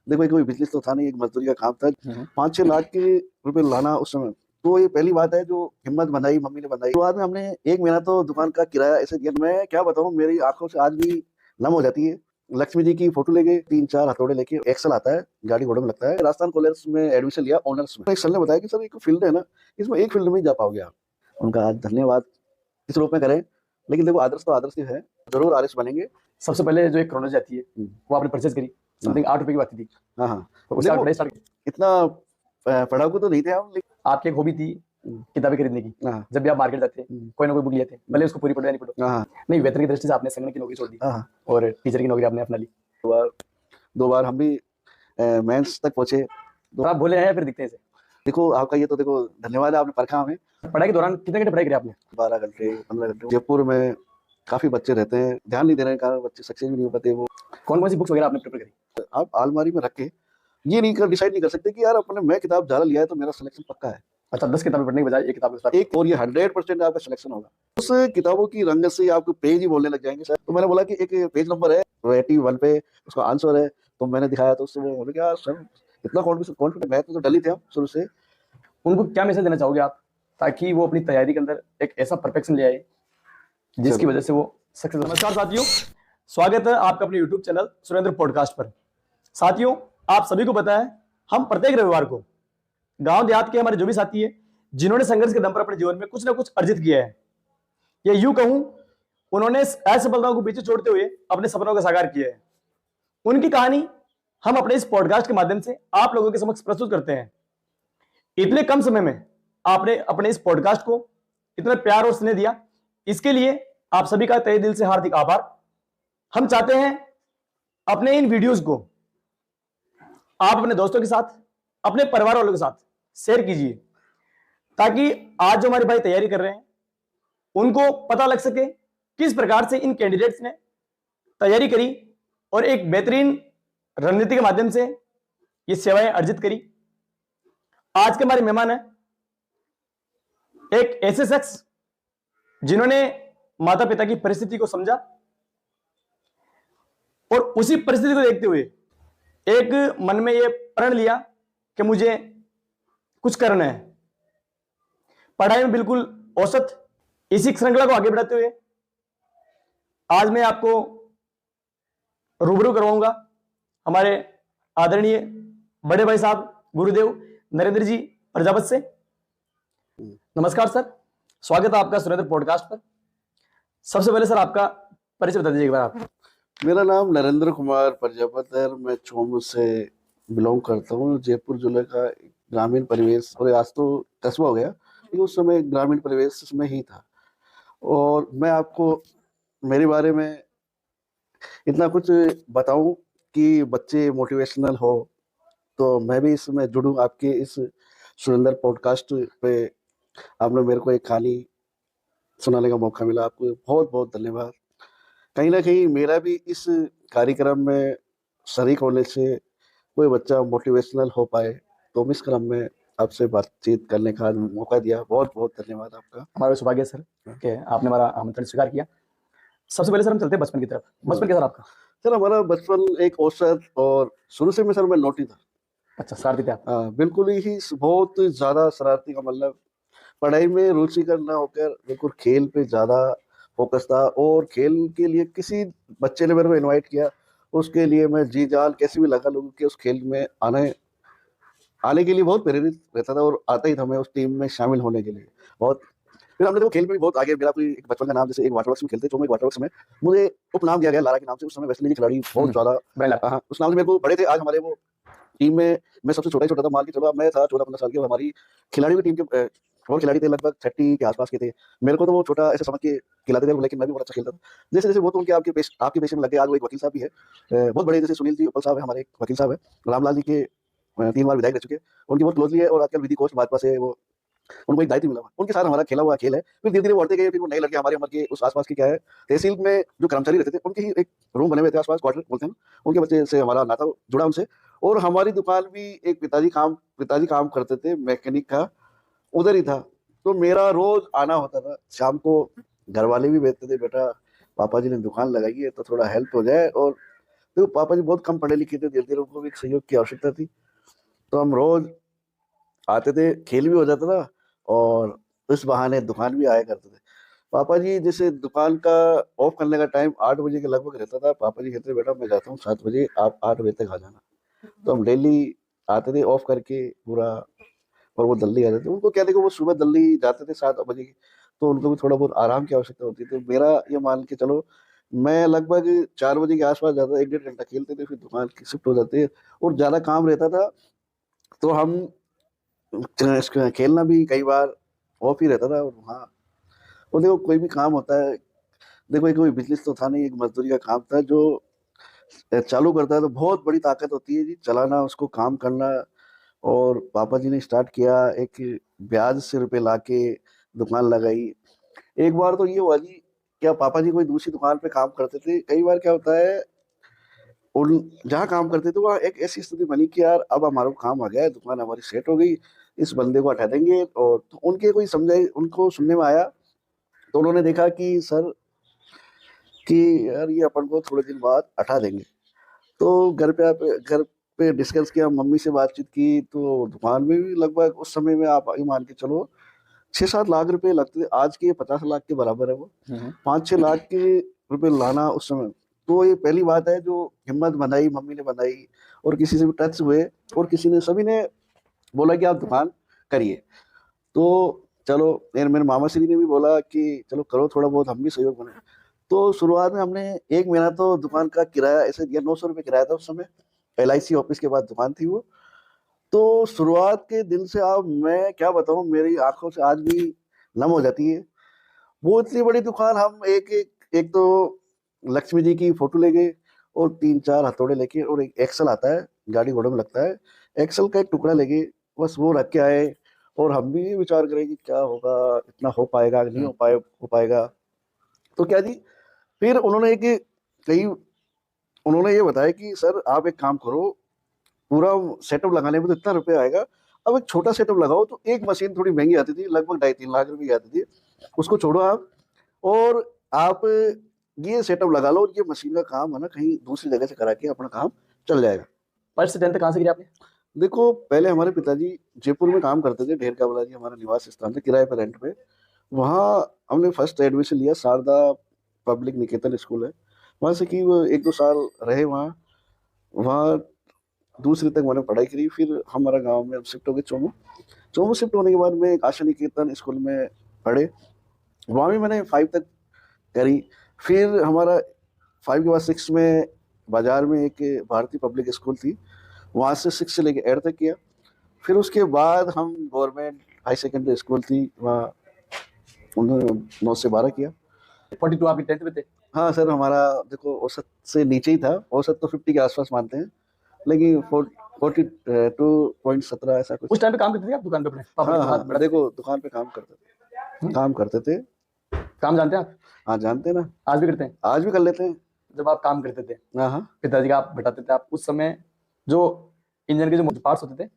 देखो कोई बिजनेस तो था नहीं, एक मजदूरी का काम था। 5-6 लाख के रुपए लाना उस समय, तो ये पहली बात है जो हिम्मत बनाई मम्मी ने बनाई। शुरुआत में हमने 1 महीना तो दुकान का किराया ऐसे दिया, मैं क्या बताऊं, मेरी आंखों से आज भी नम हो जाती है। लक्ष्मी जी की फोटो लेके 3-4 हथौड़े लेके एक्सल आता है, गाड़ी घोड़े में लगता है। राजस्थान कॉलेज में एडमिशन लिया ऑनर्स में। एक सर ने बताया कि सर एक फील्ड है ना, इसमें एक फील्ड में ही जा पाओगे आप। उनका आज धन्यवाद किस रूप में करें, लेकिन देखो आदर्श तो आदर्श ही है, जरूर आदर्श बनेंगे। सबसे पहले जो एक क्रोनोलॉजी आती है वो आपने परचेज करी, समथिंग 8 रुपए की बात थी। हाँ हाँ, तो उससे देखो पढ़ाई स्टार्ट की। इतना पढ़ाकू तो नहीं थे हम, लेकिन आपकी एक हॉबी थी किताबें खरीदने की। हाँ जब भी आप मार्केट जाते कोई ना कोई बुक लेते, भले उसको पूरी पढ़ो या नहीं पढ़ो। हाँ नहीं, वेतन की दृष्टि से आपने संगणक की नौकरी छोड़ दी हाँ, और टीचर की नौकरी आपने अपना ली। 2 बार हम भी मेंस तक पहुंचे। तो आप बोले हैं या फिर दिखते हैं ऐसे? देखो आपका ये तो देखो धन्यवाद है, आपने परखा हमें। पढ़ाई के दौरान कितने घंटे पढ़ाई करी आपने? 12 घंटे 15 घंटे। जयपुर में काफी बच्चे रहते हैं, ध्यान नहीं देने के कारण बच्चे सक्सेस भी नहीं हो पाते। वो कौन कौन सी बुक्स वगैरह आपने प्रिपेयर करी? आप अलमारी में रख के ये नहीं कर डिसाइड नहीं कर सकते कि यार अपने मैं किताब ज्यादा लिया है तो मेरा सिलेक्शन पक्का है। अच्छा, 10 किताबें पढ़ने के बजाय एक किताब के साथ एक और ये 100% आपका सिलेक्शन होगा। उस किताबों की रंगत से आपको पेज ही बोलने लग जाएंगे सर। तो मैंने बोला कि एक पेज नंबर है 81 पे, उसका आंसर है, तो मैंने दिखाया तो उससे वो बोले क्या सर इतना कॉन्फिडेंट, मैं तो डल ही थे हम शुरू से। उनको क्या मैसेज देना चाहोगे आप, ताकि वो अपनी तैयारी के अंदर एक ऐसा परफेक्शन ले आए जिसकी वजह से वो सक्सेस। नमस्कार साथियों, स्वागत है आपका अपने YouTube चैनल सुरेंद्र पॉडकास्ट पर। साथियों, आप सभी को पता है हम प्रत्येक रविवार को गांव देहात के हमारे जो भी साथी है जिन्होंने संघर्ष के दम पर अपने जीवन में कुछ ना कुछ अर्जित किया है, या यूं कहूं उन्होंने असफलताओं को पीछे छोड़ते हुए अपने सपनों का साकार किया है, उनकी कहानी हम अपने इस पॉडकास्ट के माध्यम से आप लोगों के समक्ष प्रस्तुत करते हैं। इतने कम समय में आपने अपने इस पॉडकास्ट को इतना प्यार और स्नेह दिया, इसके लिए आप सभी का तहे दिल से हार्दिक आभार। हम चाहते हैं अपने इन वीडियोस को आप अपने दोस्तों के साथ, अपने परिवार वालों के साथ शेयर कीजिए, ताकि आज जो हमारे भाई तैयारी कर रहे हैं उनको पता लग सके किस प्रकार से इन कैंडिडेट्स ने तैयारी करी और एक बेहतरीन रणनीति के माध्यम से ये सेवाएं अर्जित करी। आज के हमारे मेहमान हैं एक ऐसे शख्स जिन्होंने माता पिता की परिस्थिति को समझा और उसी परिस्थिति को देखते हुए एक मन में यह प्रण लिया कि मुझे कुछ करना है। पढ़ाई में बिल्कुल औसत, इसी श्रृंखला को आगे बढ़ाते हुए आज मैं आपको रूबरू करवाऊंगा हमारे आदरणीय बड़े भाई साहब गुरुदेव नरेंद्र जी प्रजापत से। नमस्कार सर, स्वागत है आपका सुरेंद्र पॉडकास्ट पर। सबसे पहले सर आपका परिचय बता दीजिए एक बार आप। मेरा नाम नरेंद्र कुमार प्रजापत है, मैं चोमू से बिलोंग करता हूँ। जयपुर जिले का ग्रामीण परिवेश, और आज तो कस्बा हो गया, लेकिन उस समय ग्रामीण परिवेश में ही था। और मैं आपको मेरे बारे में इतना कुछ बताऊं कि बच्चे मोटिवेशनल हो, तो मैं भी इसमें जुड़ूं आपके इस सुरेंद्र पॉडकास्ट पे। आपने मेरे को एक कहानी सुनाने का मौका मिला, आपको बहुत बहुत धन्यवाद। कहीं ना कहीं मेरा भी इस कार्यक्रम में शरीक होने से कोई बच्चा मोटिवेशनल हो पाए, तो इस क्रम में आपसे बातचीत करने का मौका दिया। बहुत बहुत धन्यवाद आपका। हमारा सौभाग्य सर कि आपने हमारा आमंत्रण स्वीकार किया। सबसे पहले सर हम चलते हैं बचपन की तरफ। बचपन कैसा आपका? सर हमारा बचपन एक औसत, और शुरू से मैं सर मैं नोटी था। अच्छा, शरारती थे आप? बिल्कुल ही बहुत ज्यादा शरारती का मतलब, पढ़ाई में रुचि का ना होकर बिल्कुल खेल पे ज्यादा फोकस था। और खेल के लिए किसी बच्चे ने मेरे को इनवाइट किया, उसके लिए मैं जी जान कैसे भी लगा लोगों के उस खेल में आने के लिए बहुत प्रेरित रहता था, और आता ही था मैं उस टीम में शामिल होने के लिए बहुत। फिर हमने तो खेल में भी बहुत आगे, मेरा कोई एक बचपन का नाम, जैसे एक वाटर वर्क्स में खेलते, जो मैं वाटर वर्क्स में मुझे उपनाम दिया गया लारा के नाम से। उस समय वेस्टर्न खिलाड़ी बहुत ज्यादा, हाँ उस नाम से मेरे को बड़े थे। आज हमारे वो टीम में मैं सबसे छोटा ही छोटा था, मान के चलो मैं था 14-15 साल की, और हमारी खिलाड़ी की टीम के और खिलाड़ी थे लगभग 30 के आसपास के थे। मेरे को तो वो छोटा ऐसे समझ के खिलाते थे, लेकिन मैं भी बहुत अच्छा खेलता था। जैसे जैसे वो तो उनके आपके पेशे में लगे। आज वो एक वकील साहब भी है, बहुत बड़े, जैसे सुनील जी उपल साहब है, हमारे एक वकील साहब है, रामलाल जी के 3 बार विधायक रह चुके हैं, उनकी बहुत क्लोजली है। और आजकल विधि कोष भाजपा से वो उनको एक दायित्व मिला हुआ, उनके साथ हमारा खेला हुआ खेल है। फिर धीरे धीरे बढ़ते गए, फिर वो नए लड़के हमारे उम्र के उस आसपास के क्या है तहसील में जो कर्मचारी रहते थे, उनके ही एक रूम बने हुए थे आसपास, क्वार्टर बोलते हैं, उनके बच्चे से हमारा नाता जुड़ा उनसे। और हमारी दुकान भी एक पिताजी काम करते थे मैकेनिक का, उधर ही था। तो मेरा रोज आना होता था शाम को। घर वाले भी भेजते थे, बेटा पापा जी ने दुकान लगाई है तो थोड़ा हेल्प हो जाए। और देखो पापा जी बहुत कम पढ़े लिखे थे, धीरे धीरे उनको भी एक सहयोग की आवश्यकता थी। तो हम रोज आते थे, खेल भी हो जाता था और इस बहाने दुकान भी आया करते थे। पापा जी जैसे दुकान का ऑफ करने का टाइम 8 बजे के लगभग रहता था, पापा जी कहते थे बेटा मैं जाता हूँ 7 बजे, आप 8 बजे तक आ जाना। तो हम डेली आते थे ऑफ करके पूरा, और वो दिल्ली आते थे। उनको क्या, देखो वो सुबह दिल्ली जाते थे 7 बजे, तो उनको भी थोड़ा बहुत आराम की आवश्यकता होती थी। तो मेरा ये मान के चलो, मैं लगभग 4 बजे के आसपास जाता, 1 डेढ़ घंटा खेलते थे, फिर दुकान की शिफ्ट हो जाती है और ज्यादा काम रहता था। तो हम खेलना भी कई बार ऑफ ही रहता था। और वहाँ, और देखो कोई भी काम होता है, देखो ये कोई बिजनेस तो था नहीं, एक मजदूरी का काम था। जो चालू करता है तो बहुत बड़ी ताकत होती है जी, चलाना, उसको काम करना। और पापा जी ने स्टार्ट किया, एक ब्याज से रुपए लाके दुकान लगाई। एक बार तो ये हुआ जी, क्या पापा जी कोई दूसरी दुकान पे काम करते थे, कई बार क्या होता है उन जहाँ काम करते थे वहाँ एक ऐसी स्थिति बनी कि यार अब हमारा काम आ गया है, दुकान हमारी सेट हो गई, इस बंदे को हटा देंगे। और तो उनके कोई समझाई, उनको सुनने में आया, तो उन्होंने देखा कि सर कि यार ये अपन को थोड़े दिन बाद हटा देंगे। तो घर पे डिस्कस किया, मम्मी से बातचीत की, तो दुकान में भी लगभग उस समय में आप ये मान के चलो 6-7 लाख रुपए लगते थे। आज के 50 लाख के बराबर है वो। 5-6 लाख के रुपए लाना उस समय, तो ये पहली बात है जो हिम्मत बनाई, मम्मी ने बनाई। और किसी से भी टच हुए, और किसी ने, सभी ने बोला कि आप दुकान करिए। तो चलो, मेरे मामा श्री ने भी बोला कि चलो करो, थोड़ा बहुत हम भी सहयोग बने। तो शुरुआत में हमने 1 महीना तो दुकान का किराया ऐसे दिया, 900 रुपये किराया था उस समय, LIC ऑफिस के बाद दुकान थी वो। तो शुरुआत के दिन से, अब मैं क्या बताऊं, मेरी आंखों से आज भी नम हो जाती है। वो इतनी बड़ी दुकान, हम एक तो लक्ष्मी जी की फोटो ले गए, और 3-4 हथौड़े लेके, और एक एक्सल आता है, गाड़ी घोड़े में लगता है, एक्सल का एक टुकड़ा लेके, बस वो रख के आए। और हम भी विचार करें कि क्या होगा, इतना हो पाएगा कि नहीं हो पाएगा। तो क्या जी, फिर कई उन्होंने ये बताया कि सर आप एक काम करो, पूरा सेटअप लगाने में तो इतना रुपया आएगा, अब एक छोटा सेटअप लगाओ। तो एक मशीन थोड़ी महंगी आती थी, लगभग 2.5-3 लाख रुपए की आती थी, उसको छोड़ो आप, और आप ये सेटअप लगा लो, और ये मशीन का काम है ना, कहीं दूसरी जगह से करा के अपना काम चल जाएगा। फर्स्ट से 10th कहाँ से किया आपने? देखो पहले हमारे पिताजी जयपुर में काम करते थे, ढेर कावला जी हमारा निवास स्थान था, किराए पर, रेंट पे। वहाँ हमने फर्स्ट एडमिशन लिया, शारदा पब्लिक निकेतन स्कूल है, वहाँ से की, वो 1-2 साल रहे वहाँ। वहाँ दूसरी तक मैंने पढ़ाई करी। फिर हमारा गांव में अब शिफ्ट हो गए चोमू। चोमू शिफ्ट होने के बाद में एक आशा निकेतन स्कूल में पढ़े, वहाँ भी मैंने 5 तक करी। फिर हमारा 5 के बाद 6 में बाजार में एक भारतीय पब्लिक स्कूल थी, वहाँ से 6 से लेके 8 तक किया। फिर उसके बाद हम गवर्नमेंट हाई सेकेंडरी स्कूल थी, वहाँ उन्होंने 9 से 12 किया। 42 आपकी 10th में थे? हाँ सर, हमारा देखो औसत से नीचे ही था, औसत तो 50 के आसपास मानते हैं, लेकिन 42.17 ऐसा कुछ। उस टाइम पे काम करते थे आप दुकान पे अपने पापा हाँ के साथ? हाँ, देखो दुकान पे काम करते थे, काम करते थे। काम जानते हैं आप? हाँ जानते हैं ना, आज भी करते हैं? आज भी कर लेते हैं। जब आप काम करते थे, हाँ हाँ, पिताजी का आप बैठाते थे, आप उस समय जो इंजन के जो पार्ट्स होते थे,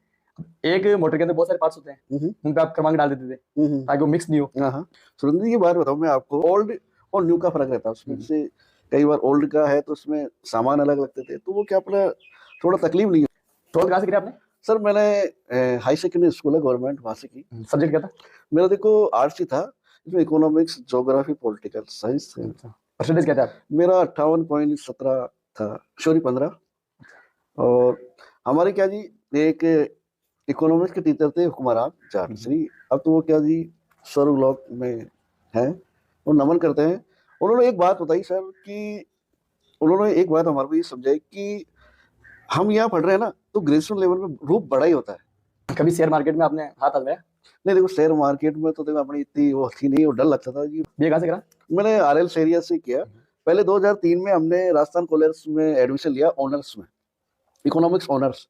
एक मोटर के अंदर बहुत सारे पार्ट्स होते हैं, उन पे आप क्रमांक डाल देते थे ताकि वो मिक्स नहीं हो। हाँ हाँ। सुरेंद्र जी की बात बताऊँ मैं आपको, ओल्ड और न्यू का फर्क रहता है उसमें। जैसे कई बार ओल्ड का है तो उसमें सामान अलग लगते थे, तो वो क्या अपना थोड़ा तकलीफ नहीं। 12th कहाँ से किया आपने? सर मैंने हाई सेकेंडरी स्कूल है गवर्नमेंट, वहाँ से की। सब्जेक्ट क्या था? मेरा देखो आर्ट्स ही था, इसमें economics, geography, political science. Percentage क्या था? मेरा 58.17 था, सॉरी 15। और हमारे क्या जी, एक इकोनॉमिक्स के टीचर थे हुक्मरान जाट श्री, अब तो वो क्या जी स्वर्ग लोक में हैं, वो नमन करते हैं। उन्होंने एक बात बताई सर, कि उन्होंने एक बात हमारे को ये समझाई कि हम यहाँ पढ़ रहे हैं ना, तो ग्रेजुएशन लेवल में रूप बड़ा ही होता है। कभी शेयर मार्केट में आपने हाथ आजमाया? नहीं देखो, शेयर मार्केट में तो देखो अपनी इतनी वो थी नहीं, वो डर लगता था जी। बीए कहाँ से करा? मैंने RL सेरिया से किया। पहले 2003 में हमने राजस्थान कॉलेज में एडमिशन लिया, ऑनर्स में, इकोनॉमिक्स ऑनर्स।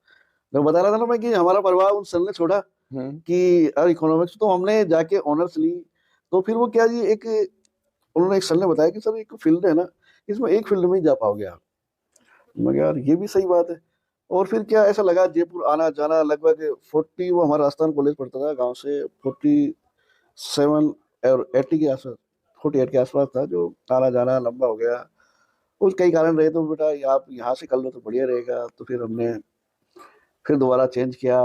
मैं बता रहा था ना मैं कि हमारा परिवार उन सर ने छोड़ा कि यार इकोनॉमिक्स, तो हमने जाके ऑनर्स ली। तो फिर वो क्या जी, उन्होंने एक सर ने बताया कि सर एक फील्ड है ना, इसमें एक फील्ड में ही जा पाओगे आप। मैं यार ये भी सही बात है। और फिर क्या ऐसा लगा, जयपुर आना जाना लगभग 40, वो हमारा राजस्थान कॉलेज पढ़ता था गांव से, 47 और 80 के आसपास, 48 के आसपास था, जो आना जाना लंबा हो गया। कुछ कई कारण रहे, तो बेटा आप यहाँ से कर लो तो बढ़िया रहेगा। तो फिर हमने फिर दोबारा चेंज किया,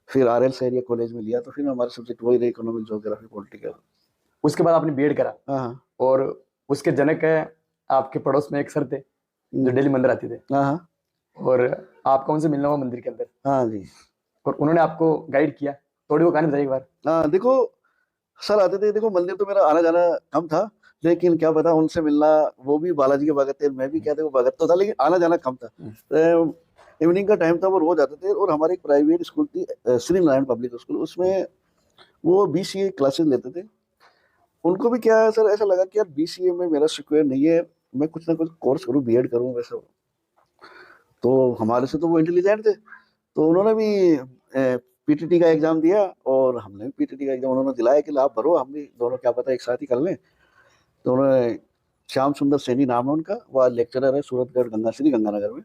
फिर RL एरिया कॉलेज में लिया। तो फिर हमारे सब्जेक्ट वही रहे, इकोनॉमिक, ज्योग्राफी, पॉलिटिकल। उसके बाद आपने बीएड करा, हाँ हाँ। और उसके जनक है आपके पड़ोस में एक सर थे जो डेली मंदिर आते थे, हाँ हाँ। और आपका उनसे मिलना हुआ मंदिर के अंदर, हाँ जी। और उन्होंने आपको गाइड किया। थोड़ी वो कहानी बताइए एक बार। हाँ देखो, सर आते थे। देखो मंदिर तो मेरा आना जाना कम था, लेकिन क्या पता उनसे मिलना, वो भी बालाजी के भगत थे, मैं भी कहते वो भगत तो था, लेकिन आना जाना कम था। इवनिंग का टाइम था, वो रोज आते थे। और हमारे एक प्राइवेट स्कूल थी, श्री नारायण पब्लिक स्कूल, उसमें वो BCA क्लासेस लेते थे। उनको भी क्या है सर, ऐसा लगा कि यार BCA में मेरा स्क्वायर नहीं है, मैं कुछ ना कुछ कोर्स करूँ, बीएड करूँ वैसा। तो हमारे से तो वो इंटेलिजेंट थे, तो उन्होंने भी PTT का एग्जाम दिया, और हमने भी PTT का एग्जाम उन्होंने दिलाया कि आप भरो, हम भी दोनों क्या पता एक साथ ही कर लें। तो उन्होंने, श्याम सुंदर सैनी नाम है उनका, वो आज लेक्चरर है सूरतगढ़ गंगाश्री गंगानगर में।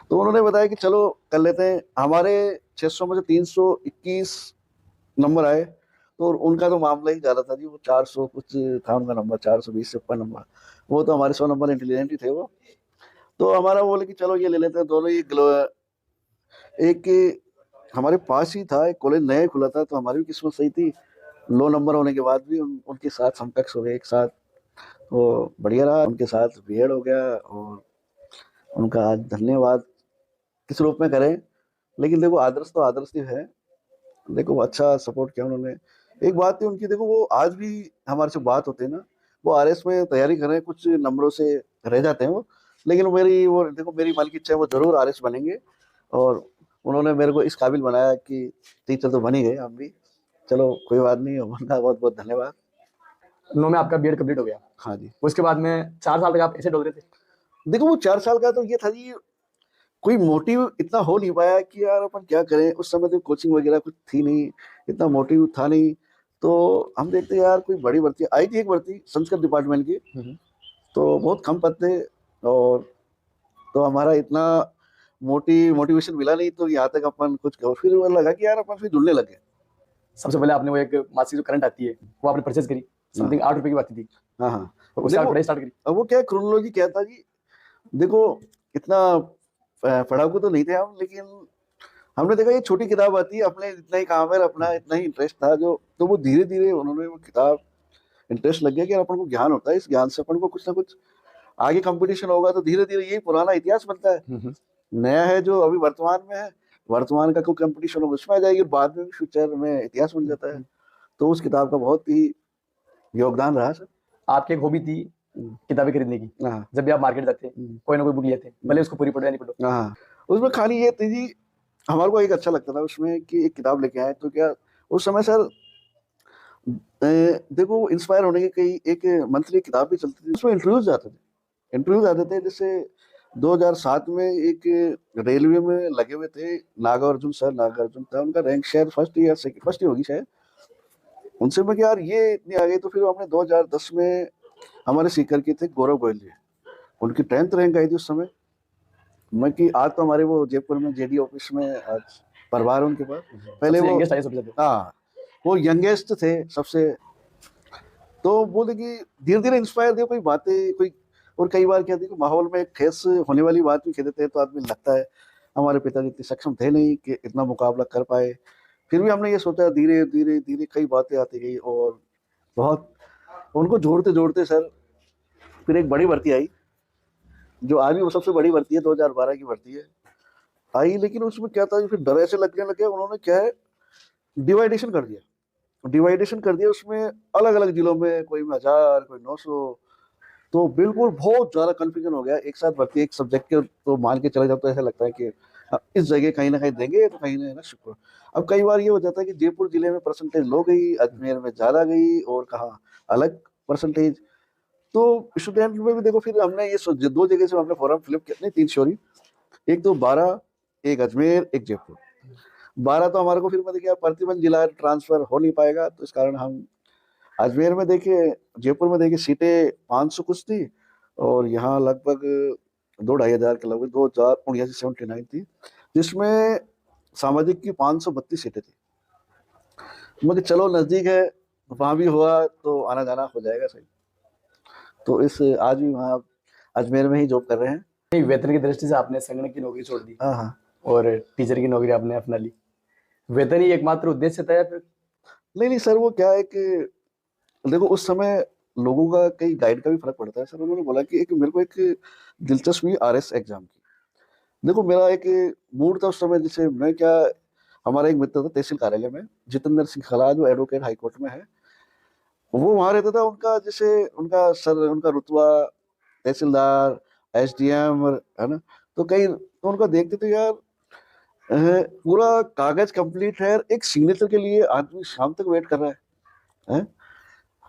तो उन्होंने बताया कि चलो कर लेते हैं। हमारे 600 में से 321 नंबर आए, तो उनका तो मामला ही ज्यादा था जी, वो 400 कुछ था उनका नंबर, 420 से ऊपर नंबर। वो तो हमारे 100 नंबर इंटेलिजेंट ही थे वो। तो हमारा बोले कि चलो ये ले लेते हैं दोनों। एक हमारे पास ही था, एक कॉलेज नया ही खुला था, तो हमारी भी किस्मत सही थी। लो नंबर होने के बाद भी उनके साथ समकक्ष हो गए एक साथ, तो बढ़िया रहा। उनके साथ बीएड हो गया, और उनका आज धन्यवाद किस रूप में करें। लेकिन देखो आदर्श तो आदर्श ही है। देखो अच्छा सपोर्ट किया उन्होंने। एक बात थी उनकी, देखो वो आज भी हमारे से बात होते हैं ना, वो RS में तैयारी कर रहे हैं, कुछ नंबरों से रह जाते हैं वो, लेकिन मेरी वो देखो, मेरी मन की इच्छा है वो जरूर RS बनेंगे। और उन्होंने मेरे को इस काबिल बनाया कि टीचर तो बन ही गए हम भी। चलो कोई बात नहीं, उनका बहुत बहुत धन्यवाद। 9 में आपका बीएड कंप्लीट हो गया। हाँ जी। उसके बाद में 4 साल तक आप ऐसे डोल रहे थे। देखो वो 4 साल का तो ये था जी, कोई मोटिव इतना हो नहीं पाया कि यार अपन क्या करें। उस समय तो कोचिंग वगैरह कुछ थी नहीं, इतना मोटिव था नहीं। तो हम देखते यार कोई बड़ी भर्ती आई थी, एक भर्ती संस्कृत डिपार्टमेंट की, तो बहुत कम पद थे। और तो हमारा इतना मोटिवेशन मिला नहीं, तो यहाँ तक अपन कुछ करो। फिर वो लगा कि यार अपन फिर जुड़ने लगे। सबसे पहले आपने वो एक मासिक जो करंट आती है वो आपने परचेज करी, समथिंग 8 रुपए की बात थी, हाँ हाँ। और उससे आप देखो पढ़ाई स्टार्ट करी। अब वो क्या क्रोनोलॉजी क्या था जी, देखो इतना पढ़ाकू तो नहीं थे हम, लेकिन हमने देखा ये छोटी किताब आती है, अपने इतना ही काम है, अपना इतना ही इंटरेस्ट था जो, तो वो धीरे धीरे उन्होंने वो किताब, इंटरेस्ट लग गया कि यार अपन को ज्ञान होता है, इस ज्ञान से अपन को कुछ ना कुछ आगे कंपटीशन होगा, तो धीरे धीरे यही पुराना इतिहास बनता है। नया है जो अभी वर्तमान में है, वर्तमान का कोई कंपटीशन होगा उसमें आ जाएगी, बाद में फ्यूचर में इतिहास बन जाता है। तो उस किताब का बहुत ही योगदान रहा सर। आपकी एक हॉबी थी किताबें खरीदने की। हाँ जब भी आप मार्केट जाते कोई ना कोई बुक लेते, भले उसको पूरी पढ़ो या नहीं पढ़ो। हाँ। उसमें कहानी ये थी जी, हमारे को एक अच्छा लगता था उसमें कि एक किताब लेके आए, तो क्या उस समय सर देखो इंस्पायर होने के कई, एक मंथली किताब भी चलती थी, उसमें इंटरव्यूज आते थे। जैसे 2007 में एक रेलवे में लगे हुए थे नागार्जुन सर, नागार्जुन था उनका रैंक शायद फर्स्ट ही होगी शायद। उनसे मैं कि यार ये इतनी आ गई, तो फिर हमने 2010 में हमारे सीकर के थे गौरव गोयल जी, उनकी 10th रैंक आई थी उस समय। मैं कि आज तो हमारे वो जयपुर में JD ऑफिस में आज परिवार उनके पास, पहले वो हाँ वो यंगेस्ट थे सबसे। तो बोले कि धीरे धीरे इंस्पायर थे, कोई बातें कोई, और कई बार क्या थी कि माहौल में ठेस होने वाली बात भी कह देते हैं, तो आदमी लगता है हमारे पिताजी इतने सक्षम थे नहीं कि इतना मुकाबला कर पाए। फिर भी हमने ये सोचा, धीरे धीरे धीरे कई बातें आती गई, और बहुत उनको जोड़ते जोड़ते सर फिर एक बड़ी भर्ती आई, जो आज भी वो सबसे बड़ी भर्ती है, 2012 की भर्ती है आई। लेकिन उसमें क्या था, फिर डर ऐसे लगने लगे, उन्होंने क्या है डिवाइडेशन कर दिया उसमें, अलग अलग जिलों में, कोई में 1000, कोई 900। तो बिल्कुल बहुत ज्यादा कंफ्यूजन हो गया, एक साथ भर्ती एक सब्जेक्ट के तो मान के चले जाओ, तो ऐसा लगता है कि इस जगह कहीं ना कहीं देंगे, तो कहीं ना शुक्र। अब कई बार ये हो जाता है कि जयपुर जिले में परसेंटेज लो गई, अजमेर में ज्यादा गई, और कहाँ अलग परसेंटेज। तो स्टूडेंट में भी देखो, फिर हमने ये 2 जगह से हमने फॉर्म फिलअप किया, नहीं 3 सॉरी, एक तो 12, एक अजमेर, एक जयपुर। 12 तो हमारे को फिर मतलब क्या प्रतिबंध जिला ट्रांसफर हो नहीं पाएगा, तो इस कारण हम अजमेर में देखिए, जयपुर में देखिए सीटें 500 कुछ थी, और यहाँ लगभग 2-2,500 के लगभग 2079 थी, जिसमें सामाजिक की 532 सीटें थी। मगर चलो नजदीक है, वहां भी हुआ तो आना जाना हो जाएगा सही। तो इस आज भी वहाँ अजमेर में ही जॉब कर रहे हैं। नहीं, वेतन की दृष्टि से आपने संगणक की नौकरी छोड़ दी हाँ हाँ। और टीचर की नौकरी आपने अपना ली, वेतन ही एकमात्र उद्देश्य था या फिर? नहीं नहीं सर, वो क्या है कि देखो उस समय लोगों का कई गाइड का भी फर्क पड़ता है सर। उन्होंने बोला कि एक मेरे को एक दिलचस्पी आरएस एग्जाम की। देखो मेरा एक मूड था उस समय, जैसे मैं क्या, हमारा एक मित्र था तहसील कार्यालय में, जितेंद्र सिंह खला, जो एडवोकेट हाई कोर्ट में है, वो वहां रहता था। उनका जैसे उनका सर, उनका रुतबा तहसीलदार, एसडीएम, है ना। तो कई तो उनका देखते थे यार, पूरा कागज कंप्लीट है, एक सिग्नेचर के लिए आदमी शाम तक वेट कर रहा है।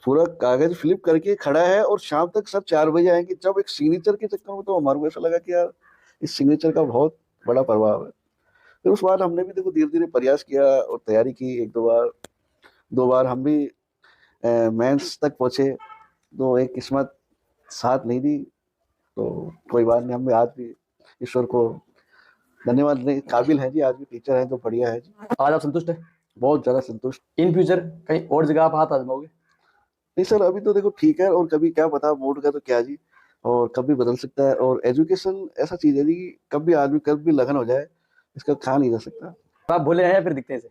पूरा कागज फ्लिप करके खड़ा है और शाम तक सब 4 बजे आएंगे, जब एक सिग्नेचर के चक्कर में तो हमारे को ऐसा लगा कि यार इस सिग्नेचर का बहुत बड़ा प्रभाव है। फिर उस बाद हमने भी देखो धीरे धीरे प्रयास किया और तैयारी की। एक दो बार हम भी मेंस तक पहुंचे, तो एक किस्मत साथ नहीं दी। तो कोई बात नहीं, हम भी आज भी ईश्वर को धन्यवाद देने के काबिल है जी। आज भी टीचर है तो बढ़िया है जी। आज आप संतुष्ट है? बहुत ज्यादा संतुष्ट। इन फ्यूचर कहीं और जगह आप हाथ आजमाओगे? नहीं सर, अभी तो देखो ठीक है, और कभी क्या पता मूड का तो क्या जी, और कभी बदल सकता है। और एजुकेशन ऐसा चीज है जी कि कभी आदमी कभी भी लगन हो जाए, इसका खा नहीं जा सकता। आप भोले हैं या फिर दिखते हैं ऐसे?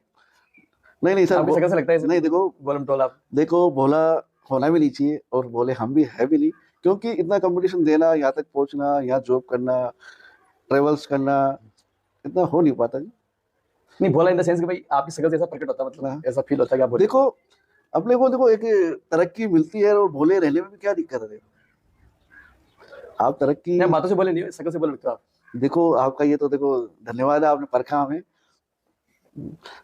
नहीं नहीं सर, आपकी शक्ल से लगता है ऐसे नहीं देखो, गोलम टोल आप। देखो भोला होना भी नहीं चाहिए और भोले हम भी है भी नहीं, क्योंकि इतना कंपटीशन देना, यहाँ तक पहुंचना, यहाँ जॉब करना, ट्रेवल्स करना, इतना हो नहीं पाता जी। नहीं, भोला इन द सेंस कि भाई आपकी शक्ल से ऐसा प्रकट होता है, मतलब हाँ। ऐसा फील होता है कि आप भोले। देखो अपने को देखो एक तरक्की मिलती है, और भोले रहने में भी क्या दिक्कत है। देखो आप तरक्की, नहीं, बातों से बोले नहीं, शक्ल से बोले लगते हो आप। देखो आपका ये तो देखो धन्यवाद है, आपने परखा हमें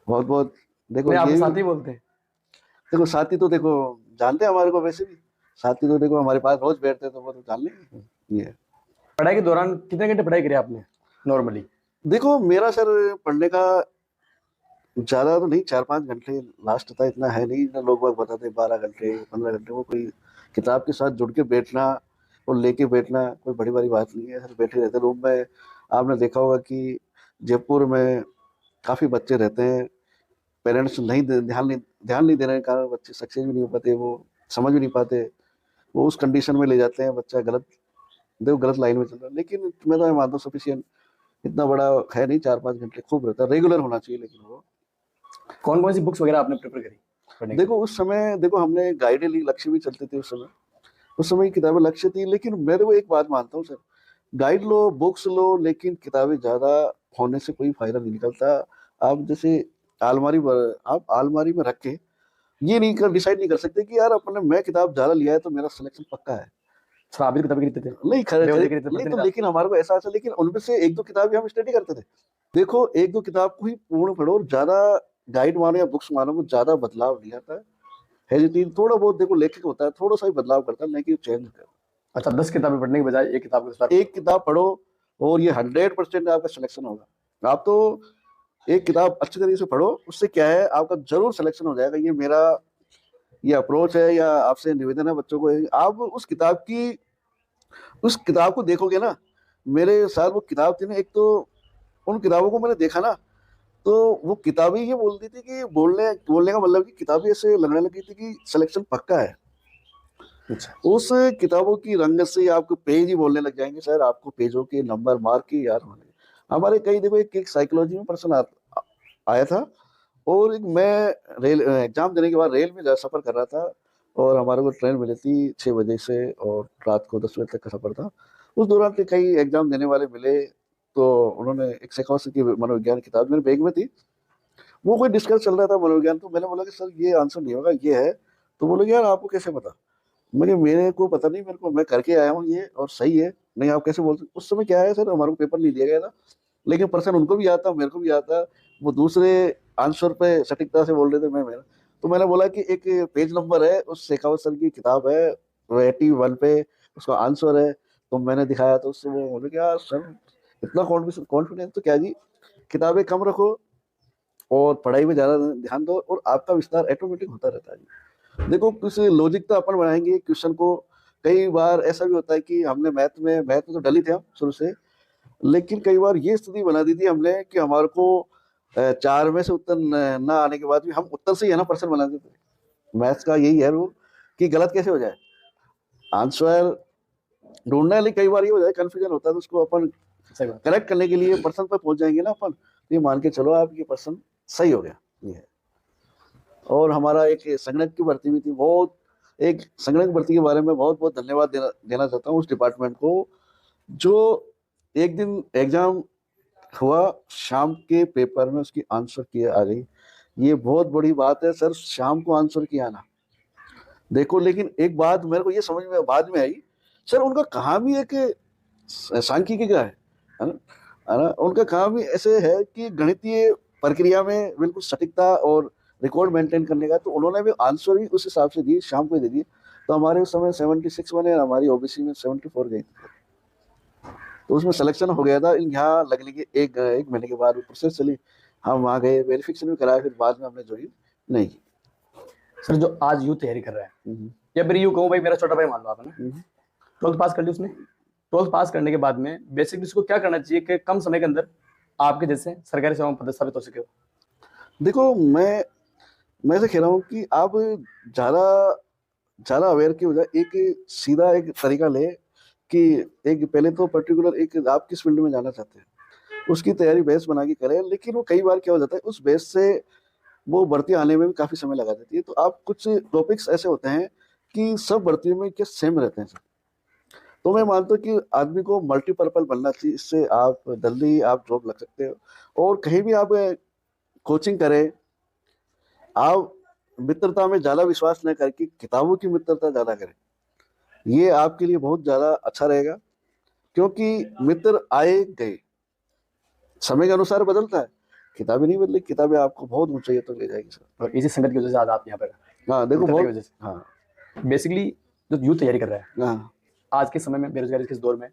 बहुत बहुत। देखो नहीं, आपके ये साथ ही बोलते हैं। देखो साथी तो देखो जानते हैं हमारे को, वैसे भी साथी तो देखो हमारे पास रोज बैठते हैं, तो वो तो जान लेंगे ये। पढ़ाई के दौरान कितने घंटे पढ़ाई करी आपने नॉर्मली? देखो मेरा सर पढ़ने का ज्यादा तो नहीं, 4-5 घंटे लास्ट था, इतना है नहीं। ना लोग बाग बताते 12 घंटे 15 घंटे, वो कोई किताब के साथ जुड़ के बैठना और लेके बैठना कोई बड़ी बड़ी बात नहीं है सर। बैठे रहते रूम में। आपने देखा होगा कि जयपुर में काफी बच्चे रहते हैं, पेरेंट्स ध्यान नहीं देने के कारण बच्चे सक्सेस भी नहीं हो पाते, वो समझ भी नहीं पाते, वो उस कंडीशन में ले जाते हैं बच्चा गलत, देखो गलत लाइन में चल रहा है। लेकिन मैं तो मानता हूँ सफिशियंट इतना बड़ा है नहीं, 4-5 घंटे खूब रहता है, रेगुलर होना चाहिए। लेकिन वो कौन कौन सी बुक्स वगैरह आपने प्रेफर करी पढ़ने के लिए? देखो उस समय देखो हमने गाइडें ली, लक्ष्य भी चलते थे उस समय की किताबें लक्ष्य थी। लेकिन मैं तो एक बात मानता हूँ सर, गाइड लो, बुक्स लो, लेकिन किताबें ज्यादा होने से कोई फायदा नहीं निकलता। आप जैसे आप अलमारी में रख के ये नहीं कर डिसाइड नहीं कर सकते कि यार अपने मैं किताब ज्यादा लिया है तो मेरा सिलेक्शन पक्का है। सर आप भी तो किताबें खरीदते थे, नहीं बेवजह खरीदते नहीं पढ़ते तो नहीं थे आप। लेकिन हमारे को ऐसा लेकिन उनमें से एक दो किताब हम स्टडी करते थे। देखो एक दो किताब को ही पूर्ण पढ़ो, और ज्यादा गाइड मानो या बुक्स मानो में ज्यादा बदलाव नहीं आता है। हेजिटेट थोड़ा बहुत देखो, लेखक होता है थोड़ा सा ही बदलाव करता है, नहीं कि चेंज करता अच्छा, 10 किताबें पढ़ने के बजाय एक किताब को start है। करो। एक किताब पढ़ो और ये 100% आपका सिलेक्शन होगा। आप तो एक किताब अच्छी तरीके से पढ़ो, उससे क्या है आपका जरूर सिलेक्शन हो जाएगा। ये मेरा ये अप्रोच है, या आपसे निवेदन है बच्चों को। आप उस किताब को देखोगे ना, मेरे साथ वो किताब थी ना, एक तो उन किताबों को मैंने देखा ना, तो वो किताबें ये बोलती थी कि बोलने बोलने का मतलब कि किताबें ऐसे लगने लगी थी कि सिलेक्शन पक्का है। अच्छा, उस किताबों की रंगत से आपको पेज ही बोलने लग जाएंगे सर, आपको पेजों के नंबर मार्क के यार होने। हमारे कई देखो एक साइकोलॉजी में पर्सन आया था, और एक मैं रेल एग्जाम देने के बाद रेल में सफर कर रहा था, और हमारे को ट्रेन मिली थी 6 बजे से, और रात को 10 बजे तक का सफर था। उस दौरान के कई एग्जाम देने वाले मिले, तो उन्होंने एक शेखावत की मनोविज्ञान किताब मेरे बैग में थी, वो कोई डिस्कस चल रहा था मनोविज्ञान। तो मैंने बोला कि सर ये आंसर नहीं होगा, ये है। तो बोले यार आपको कैसे पता। मेरे को पता नहीं, मेरे को मैं करके आया हूँ ये, और सही है। नहीं आप कैसे बोलते। उस समय क्या है सर, हमारे को पेपर नहीं दिया गया था, लेकिन पर्सन उनको भी आता, मेरे को भी आता, वो दूसरे आंसर पे सटीकता से बोल रहे थे, मैं मेरा। तो मैंने बोला कि एक पेज नंबर है उस शेखावत सर की किताब है, वो 81 पे उसका आंसर है। तो मैंने दिखाया, तो उससे वो बोले कि यार सर इतना कॉन्फिडेंस तो क्या जी, किताबें कम रखो और पढ़ाई में ज्यादा ध्यान दो, और आपका विस्तार ऑटोमेटिक होता रहता है जी। देखो कुछ लॉजिक तो अपन बनाएंगे क्वेश्चन को। कई बार ऐसा भी होता है कि हमने मैथ में तो डली थे हम शुरू से, लेकिन कई बार ये स्थिति बना दी थी हमने कि हमारे को 4 में से उत्तर ना आने के बाद भी हम उत्तर से ही है ना पर्सन बना देते। मैथ्स का यही है रूल कि गलत कैसे हो जाए, आंसर ढूंढने लिए कई बार ये हो जाए, कंफ्यूजन होता है, तो उसको अपन सही बात। करेक्ट करने के लिए पर्सन पर पहुंच जाएंगे ना अपन, तो ये मान के चलो आप ये पर्सन सही हो गया, ये है। और हमारा एक संगणक की भर्ती भी थी, बहुत एक संगणक भर्ती के बारे में बहुत बहुत धन्यवाद देना चाहता हूँ उस डिपार्टमेंट को, जो एक दिन एग्जाम हुआ, शाम के पेपर में उसकी आंसर की आ गई। ये बहुत बड़ी बात है सर, शाम को आंसर की आना, देखो। लेकिन एक बात मेरे को ये समझ में बाद में आई, सर उनका काम ही एक सांख्यिकी का है ना, उनका काम ही ऐसे है कि गणितीय प्रक्रिया में बिल्कुल सटीकता और रिकॉर्ड मेंटेन करने का, तो उन्होंने भी आंसर ही उस हिसाब से दिए, शाम को दे दिए। तो हमारे उस समय 76 बने और हमारी ओबीसी में 74 गई थी, तो उसमें सिलेक्शन हो गया था। यहाँ लगने के एक महीने के बाद प्रोसेस चली, हम वहाँ गए, वेरिफिकेशन भी कराया, फिर बाद में हमने ज्वाइन नहीं की। सर जो आज यूथ तैयारी कर रहा है, या फिर यूँ कहूँ भाई, मेरा छोटा भाई मान लो आप, है ना, 12th पास कर ली उसने, 12th पास करने के बाद में बेसिकली उसको क्या करना चाहिए कि कम समय के अंदर आपके जैसे सरकारी सेवा में पदस्थापित हो सके हो? देखो मैं ऐसे कह रहा हूँ कि आप ज़्यादा अवेयर की हो जाए, एक सीधा एक तरीका ले कि एक पहले तो पर्टिकुलर एक आप किस फील्ड में जाना चाहते हैं उसकी तैयारी बेस बना के करें। लेकिन वो कई बार क्या हो जाता है, उस बेस से वो भर्ती आने में भी काफ़ी समय लगा देती है। तो आप कुछ टॉपिक्स ऐसे होते हैं कि सब भर्तियों में क्या सेम रहते हैं सर, तो मैं मानता हूँ कि आदमी को मल्टीपर्पल बनना चाहिए, इससे आप जल्दी आप जॉब लग सकते हो। और कहीं भी आप कोचिंग करें, आप मित्रता में ज़्यादा विश्वास न करके किताबों की मित्रता ज़्यादा करें, ये आपके लिए बहुत ज़्यादा अच्छा रहेगा। क्योंकि मित्र आए गए, समय के अनुसार बदलता है, किताबें नहीं बदली, किताबें आपको बहुत ऊंचाई तक ले जाएगी सर। और इसी संगत की वजह से आज आप यहाँ पर, हाँ देखो, मित्रता की बहुत, वजह से। हाँ बेसिकली जो यूथ तैयारी कर रहा है हाँ आज के समय में, बेरोजगारी के इस दौर में,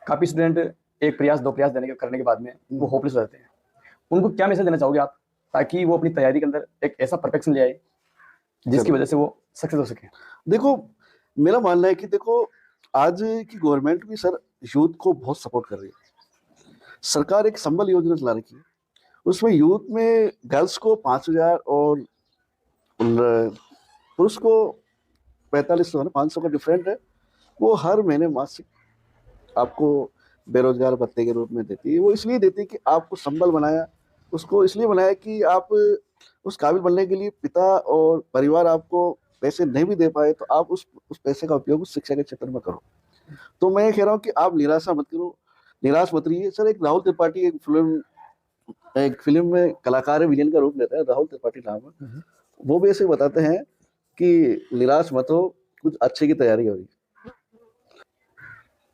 काफी स्टूडेंट एक प्रयास दो प्रयास करने के बाद में वो होपलेस हो जाते हैं। उनको क्या मैसेज देना चाहोगे आप, ताकि वो अपनी तैयारी के अंदर एक ऐसा परफेक्शन ले आए जिसकी वजह से वो सक्सेस हो सके? देखो, मेरा मानना है कि देखो, आज की गवर्नमेंट भी सर यूथ को बहुत सपोर्ट कर रही है। सरकार एक संबल योजना चला रखी है, उसमें यूथ में गर्ल्स को 5,000 और पुरुष को 4500 है ना, 500 का डिफरेंट है। वो हर महीने मासिक आपको बेरोजगार भत्ते के रूप में देती है। वो इसलिए देती है कि आपको संबल बनाया, उसको इसलिए बनाया कि आप उस काबिल बनने के लिए पिता और परिवार आपको पैसे नहीं भी दे पाए, तो आप उस पैसे का उपयोग उस शिक्षा के क्षेत्र में करो। तो मैं ये कह रहा हूँ कि आप निराशा मत करो, निराश मत रहिए सर। एक राहुल त्रिपाठी एक फिल्म में कलाकार है, विलेन का रूप लेता है, राहुल त्रिपाठी नाम है। वो भी ऐसे बताते हैं कि निराश मत हो, कुछ अच्छे की तैयारी हो रही है।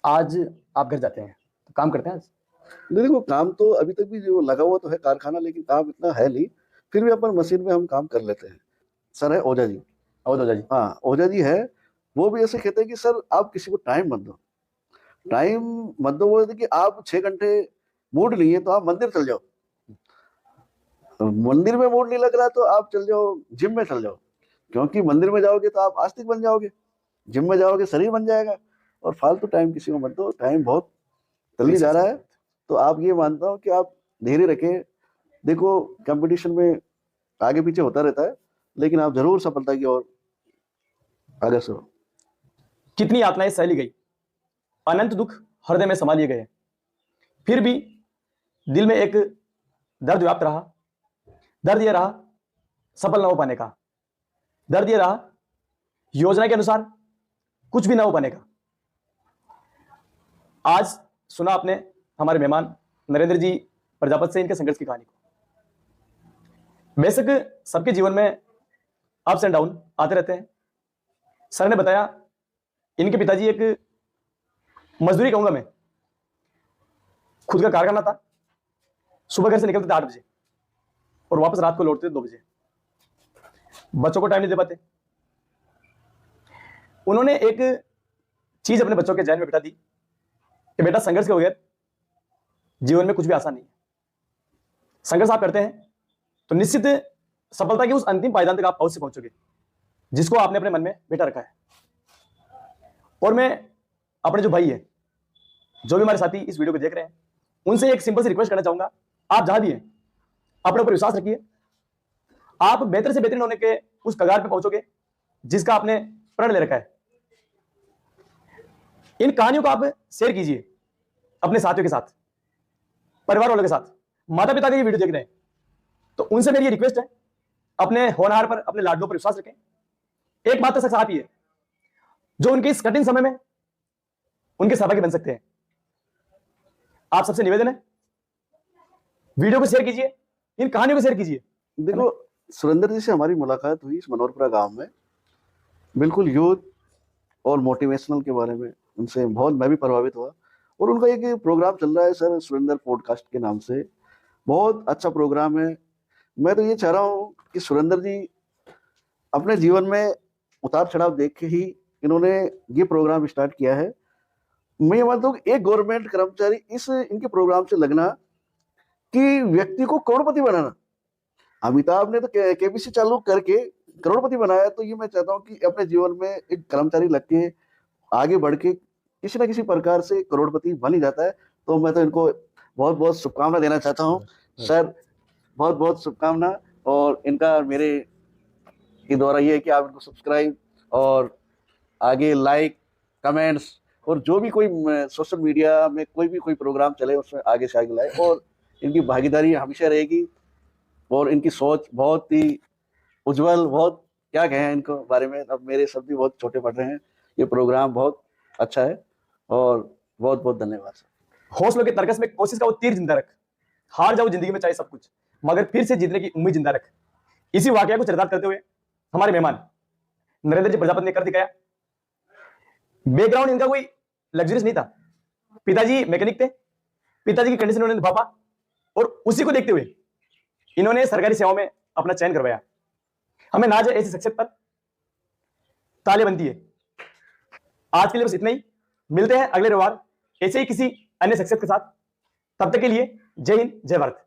आज आप घर जाते हैं तो काम करते हैं आज? देखो, काम तो अभी तक भी जो लगा हुआ तो है कारखाना, लेकिन काम इतना है नहीं, फिर भी अपन मशीन में हम काम कर लेते हैं। सर है ओझा जी, ओझा जी, हाँ ओझा जी है। वो भी ऐसे कहते हैं कि सर आप किसी को टाइम मत दो, टाइम मत दो। वो कहते हैं कि आप 6 घंटे मूड नहीं है तो आप मंदिर चल जाओ, मंदिर में मूड नहीं लग रहा तो आप चल जाओ जिम में चल जाओ, क्योंकि मंदिर में जाओगे तो आप आस्तिक बन जाओगे, जिम में जाओगे शरीर बन जाएगा। और फालतू टाइम किसी को मत दो, टाइम बहुत जल्दी जा रहा है। तो आप ये मानता हूँ कि आप धैर्य रखें। देखो, कंपटीशन में आगे पीछे होता रहता है, लेकिन आप जरूर सफलता की ओर आगे से हो। कितनी यातनाएं सह ली गई, अनंत दुख हृदय में समा लिए गए, फिर भी दिल में एक दर्द व्याप्त रहा। दर्द यह रहा सफल न हो पाने का, दर्द यह रहा योजना के अनुसार कुछ भी ना हो पाने का। आज सुना आपने हमारे मेहमान नरेंद्र जी प्रजापत से इनके संघर्ष की कहानी को। बेशक सबके जीवन में अप्स एंड डाउन आते रहते हैं। सर ने बताया इनके पिताजी एक मजदूरी कहूंगा मैं, खुद का कारखाना था, सुबह घर से निकलते थे 8 बजे और वापस रात को लौटते थे 2 बजे। बच्चों को टाइम नहीं दे पाते। उन्होंने एक चीज अपने बच्चों के जहन में बिठा दी कि बेटा, संघर्ष के बगैर जीवन में कुछ भी आसान नहीं है। संघर्ष आप करते हैं तो निश्चित सफलता की उस अंतिम पायदान तक आप अवश्य पहुंचोगे जिसको आपने अपने मन में बिठा रखा है। और मैं अपने जो भाई है, जो भी हमारे साथी इस वीडियो को देख रहे हैं, उनसे एक सिंपल सी रिक्वेस्ट करना चाहूंगा, आप जहां भी हैं अपने ऊपर विश्वास रखिए। आप बेहतर से बेहतरीन होने के उस कगार पे पहुंचोगे जिसका आपने प्रण ले रखा है। इन कहानियों को आप शेयर कीजिए अपने साथियों के साथ, परिवार वालों के साथ। माता पिता के ये वीडियो देख रहे हैं तो उनसे मेरी रिक्वेस्ट है, अपने होनहार पर, अपने लाडलों पर विश्वास रखें। एक बात तो सच आप ही है जो उनके इस कठिन समय में उनके सहभागी बन सकते हैं। आप सबसे निवेदन है, वीडियो को शेयर कीजिए, इन कहानियों को शेयर कीजिए। देखो, सुरेंद्र जी से हमारी मुलाकात हुई इस मनोहरपुरा गांव में, बिल्कुल यूथ और मोटिवेशनल के बारे में उनसे बहुत मैं भी प्रभावित हुआ। और उनका एक प्रोग्राम चल रहा है सर, सुरेंद्र पॉडकास्ट के नाम से, बहुत अच्छा प्रोग्राम है। मैं तो ये चाह रहा हूँ कि सुरेंद्र जी अपने जीवन में उतार चढ़ाव देख के ही इन्होंने ये प्रोग्राम स्टार्ट किया है। मैं ये मानता हूँ कि एक गवर्नमेंट कर्मचारी इस इनके प्रोग्राम से लगना कि व्यक्ति को करोड़पति बनाना। अमिताभ ने तो केबीसी चालू करके करोड़पति बनाया, तो ये मैं चाहता हूँ कि अपने जीवन में एक कर्मचारी लग के आगे बढ़ के किसी ना किसी प्रकार से करोड़पति बन ही जाता है। तो मैं तो इनको बहुत बहुत शुभकामना देना चाहता हूँ सर, बहुत बहुत शुभकामना। और इनका मेरे के द्वारा ये है कि आप इनको सब्सक्राइब और आगे लाइक, कमेंट्स, और जो भी कोई सोशल मीडिया में कोई भी कोई प्रोग्राम चले उसमें आगे से आगे लाए। और इनकी भागीदारी हमेशा रहेगी। और इनकी सोच बहुत ही उज्जवल, बहुत क्या कहें इनको बारे में, अब मेरे शब्द भी बहुत छोटे पड़ रहे हैं। ये प्रोग्राम बहुत अच्छा है और बहुत बहुत धन्यवाद सर। हौसलों के तरकस में कोशिश का वो तीर जिंदा रख। हार जाओ जिंदगी में चाहे सब कुछ, मगर फिर से जीतने की उम्मीद जिंदा रख। इसी वाकया को चरितार्थ करते हुए हमारे मेहमान नरेंद्र जी प्रजापति ने कर दिखाया। बैकग्राउंड इनका कोई लग्जरियस नहीं था। पिताजी मैकेनिक थे, पिताजी की कंडीशन उन्होंने भापा और उसी को देखते हुए इन्होंने सरकारी सेवाओं में अपना चयन करवाया। हमें नाज है ऐसी शख्सियत पर, तालियां बनती है। आज के लिए बस इतना ही, मिलते हैं अगले रविवार ऐसे ही किसी अन्य शख्सियत के साथ। तब तक के लिए जय हिंद, जय भारत।